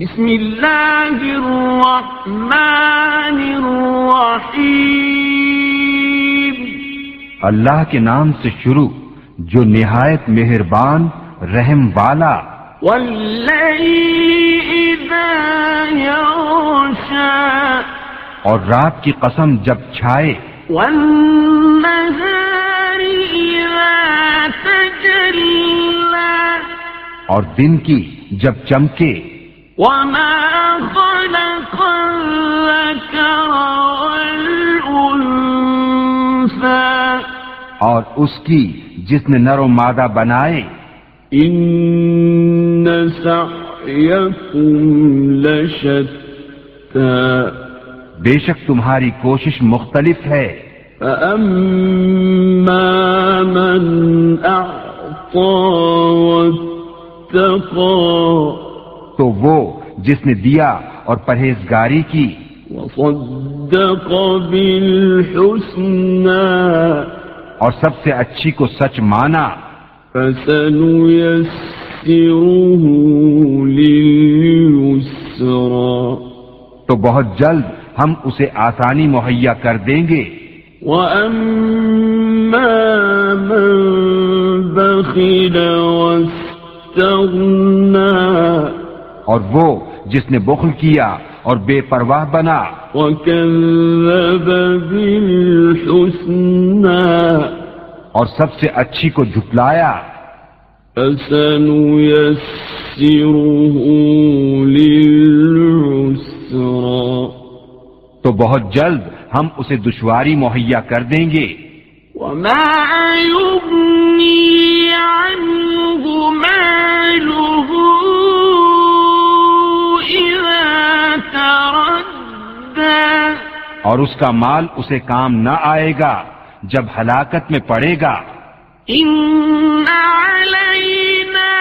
بسم اللہ الرحمن الرحیم، اللہ کے نام سے شروع جو نہایت مہربان رحم والا۔ واللیل اذا یغشی، اور رات کی قسم جب چھائے، والنہار اذا تجلی، اور دن کی جب چمکے، وما خلق الذکر والانثى، اور اس کی جس نے نر و مادہ بنائے، ان سعیکم لشتی، بے شک تمہاری کوشش مختلف ہے۔ فاما من اعطى واتقى، تو وہ جس نے دیا اور پرہیزگاری کی، وصدق بالحسنى، اور سب سے اچھی کو سچ مانا، فسنيسره لليسرى، تو بہت جلد ہم اسے آسانی مہیا کر دیں گے۔ وَأَمَّا مَن بَخِلَ وَاسْتَغْنَى، اور وہ جس نے بخل کیا اور بے پرواہ بنا، وَكَذَّبَ بِالْحُسْنَى، اور سب سے اچھی کو جھٹلایا، فَسَنُيَسِّرُهُ لِلْعُسْرَى، تو بہت جلد ہم اسے دشواری مہیا کر دیں گے۔ وَمَا يُغْنِي عَنْهُ مَالُهُ إِذَا تَرَدَّى، اور اس کا مال اسے کام نہ آئے گا جب ہلاکت میں پڑے گا۔ إِنَّ عَلَيْنَا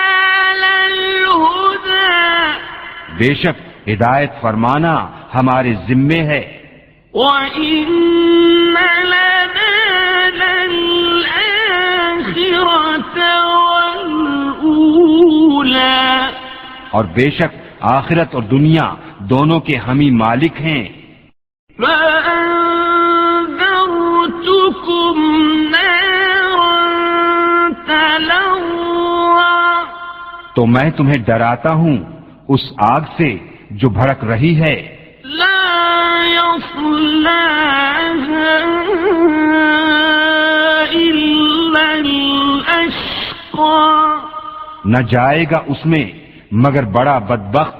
لَلْهُدَى، بے شک ہدایت فرمانا ہمارے ذمے ہے، وَإِنَّ لَنَا لَلْآخِرَةَ وَالْأُولَى، اور بے شک آخرت اور دنیا دونوں کے ہم ہی مالک ہیں۔ فَأَنذَرْتُكُمْ نَارًا تَلَظَّىٰ، تو میں تمہیں ڈراتا ہوں اس آگ سے جو بھڑک رہی ہے، لَا يَصْلَاهَا إِلَّا الْأَشْقَى، نہ جائے گا اس میں مگر بڑا بدبخت،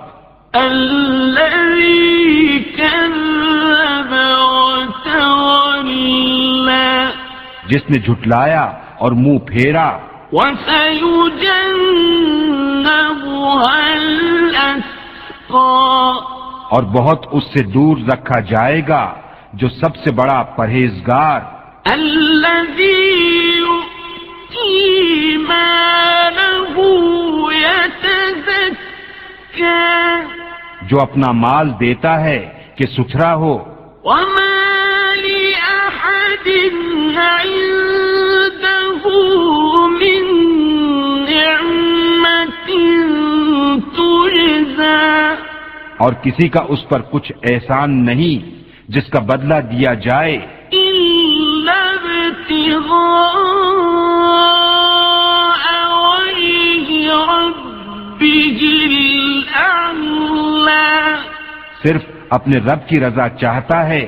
الَّذِي كَذَّبَ وَتَوَلَّىٰ، جس نے جھٹلایا اور منہ پھیرا، وَسَيُجَنَّبُهَا الْأَتْقَى، اور بہت اس سے دور رکھا جائے گا جو سب سے بڑا پرہیزگار، الَّذِي يُؤْتِي مَالَهُ يَتَزَكَّىٰ، جو اپنا مال دیتا ہے کہ ستھرا ہو، وَمَا لِأَحَدٍ عِندَهُ مِن نِّعْمَةٍ تُجْزَىٰ، اور کسی کا اس پر کچھ احسان نہیں جس کا بدلہ دیا جائے، إِلَّا ابْتِغَاءَ وَجْهِ رَبِّهِ الْأَعْلَىٰ، صرف اپنے رب کی رضا چاہتا ہے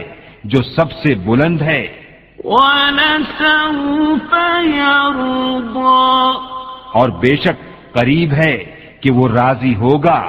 جو سب سے بلند ہے، وَلَسَوْفَ يَرْضَىٰ، اور بے شک قریب ہے کہ وہ راضی ہوگا۔